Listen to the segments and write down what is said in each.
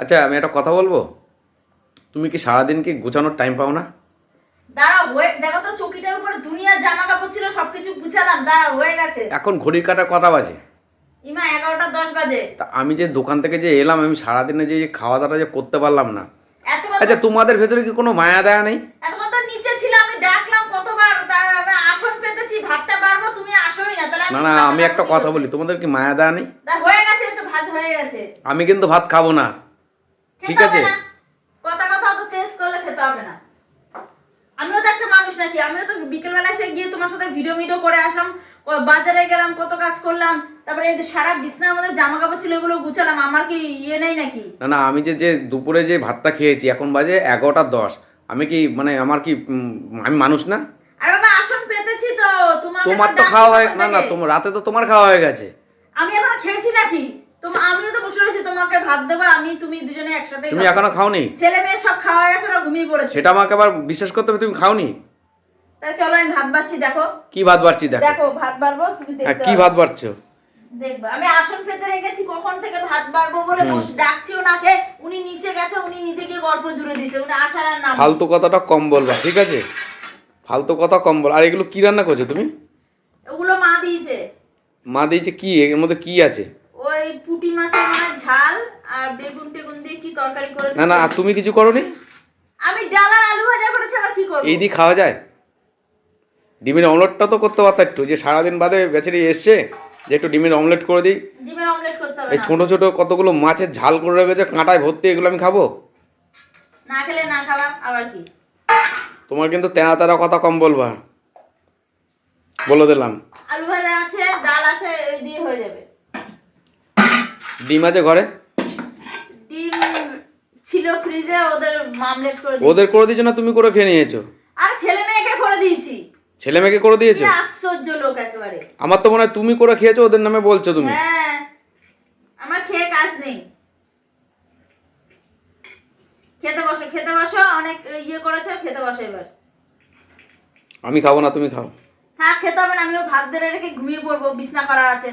আচ্ছা আমি একটা কথা বলবো, তুমি কি সারাদিন কি গোছানোর টাইম পাও না? দাঁড়া হয়ে দেখো তো, চকিটার উপরে দুনিয়ার জামা কাপড় ছিল, সবকিছু গুছালাম, দাঁড়া হয়ে গেছে। এখন ঘড়ির কাঁটা কটা বাজে? ইমা 11টা 10 বাজে। তা আমি যে দোকান থেকে যে এলাম, আমি সারাদিনে যে খাওয়া দাওয়া যে করতে পারলাম না। এতক্ষণ আচ্ছা তোমাদের ভেতরে কি কোনো মায়া দয়া নেই? এতক্ষণ তো নিচে ছিল, আমি ডাকলাম কতবার, আমি আসন পেতেছি, ভাতটা বাড়বো, তুমি আসোই না, তাহলে না না, আমি একটা কথা বলি, তোমাদের কি মায়া দয়া নেই? হয়ে গেছে, তো ভাত হয়ে গেছে। আমি কিন্তু ভাত খাবো না, ঠিক খেতে আছে? হবে না, কথা কথা অত টেস্ট করলে খেতে হবে না। আমিও তো একটা মানুষ নাকি, আমিও তো বিকেলবেলা এসে গিয়ে তোমার সাথে ভিডিও করে আসলাম, বাজারে গেলাম, কত কাজ করলাম, তারপরে এই যে সারা বিছনার মধ্যে জামা কাপড় ছিল এগুলো গুছালাম, আমার কি ইয়ে নেই নাকি? না না, আমি যে যে দুপুরে যে ভাতটা খেয়েছি, এখন বাজে 11টা 10। আমি কি মানে আমার কি আমি মানুষ না? আর বাবা আসন পেতেছি তো, তোমার তো খাওয়া হয় না, না তোমার রাতে তো তোমার খাওয়া হয়ে গেছে। আমি এখনো খেয়েছি নাকি? আমিও তো বসে রয়েছি, তোমাকে ভাত দেবো, আমি তুমি দুজনে একসাথে। তুমি এখনো খাওনি? ছেলে মেয়ে সব খাওয়া গেছে, ওরা ঘুমিয়ে পড়েছে। সেটা আমাকে আবার বিশ্বাস করতে হবে, তুমি খাওনি? তাই চলো আমি ভাত বাড়ছি, দেখো কি ভাত বাড়ছি? দেখো দেখো ভাত বাড়বো, তুমি হ্যাঁ, দেখতে কি ভাত বাড়ছো? দেখবা। আমি আসন পেতে রেখেছি কখন থেকে, ভাত বাড়বো বলে বসে ডাকছি ওনাকে, উনি নিচে গেছে, উনি নিচে গিয়ে গল্প জুড়ে দিয়েছে, উনি আসার আর নাম। ফালতু কথাটা কম বলবা, ঠিক আছে? ফালতু কথা কম বল। আর এগুলো কি রান্না করছো তুমি? ওগুলো মা দিয়েছে। মা দিয়েছে কি? এর মধ্যে কি আছে? ওই পুঁটি মাছের মানে ঝাল আর বেগুন টেগুন দিয়ে কি তরকারি করেছে। না না, আর তুমি কিছু করোনি? আমি ডাল আর আলু ভাজা করেছি, আবার কি করবো? এই দিয়ে খাওয়া যায়? ডিমের অমলেটটা তো করতে পারতা একটু, যে সারাদিন বাদে বেচারি এসছে, যে একটু ডিমের অমলেট করে দিই। ডিমের অমলেট করতে হবে এই না। ছোট ছোট কতগুলো মাছের ঝাল করে রেখেছে, কাঁটায় ভর্তি, এগুলো আমি খাবো? না খেলে না খাওয়া, আবার কি? তোমার কিন্তু তেনা তেরা কথা কম বলবা, বলে দিলাম। আলু ভাজা আছে, ডাল আছে, এই দিয়ে হয়ে যাবে। ডিম আছে ঘরে? ডিম ছিল ফ্রিজে, ওদের মামলেট করে দিয়েছি। ওদের করে দিয়েছো না তুমি করে খেয়ে নিয়েছো? আর ছেলে মেয়েকে করে দিয়েছি। ছেলে মেয়েকে করে দিয়েছো? কি আশ্চর্য লোক একেবারে। আমার তো মনে হয় তুমি করে খেয়েছো, ওদের নামে বলছো তুমি। হ্যাঁ, আমার খেয়ে কাজ নেই। খেতে বসো, খেতে বসো, অনেক ইয়ে করেছো, খেতে বসো এবার। আমি খাবো না, তুমি খাও। হ্যাঁ খেতে হবে না, আমিও ভাত বেড়ে রেখে ঘুমিয়ে পড়বো, বিছনা করা আছে,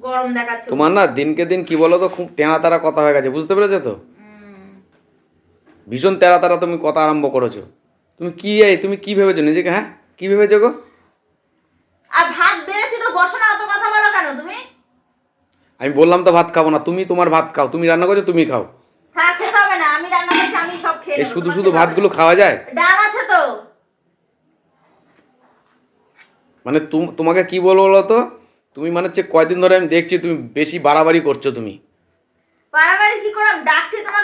গরম দেখাচ্ছে। তোমার না দিনকে দিন কি বলো তো, খুব তেনা তারা কথা হয়ে গেছে, বুঝতে পেরেছো তো? ভীষণ তেরা তারা তুমি কথা আরম্ভ করেছো। তুমি কি ভেবেছো নিজেকে? হ্যাঁ, কি ভেবেছো গো? আর ভাত বেড়েছি তো, বসো না, অত কথা বলো কেন তুমি? আমি বললাম তো ভাত খাবো না, তুমি তোমার ভাত খাও, তুমি রান্না করছো তুমি খাও। হ্যাঁ খেতে হবে না, আমি রান্না করছি, আমি সব খেয়ে এই নেবো, শুধু তোমার শুধু খেতে হবে ভাতগুলো না। খাওয়া যায়? ডাল আছে তো। মানে তোমাকে কি বলবো বলো তো, তুমি মানে হচ্ছে কয়দিন ধরে আমি দেখছি তুমি বেশি বাড়াবাড়ি করছো তুমি। বাড়াবাড়ি কি করলাম? ডাকছি তোমাকে,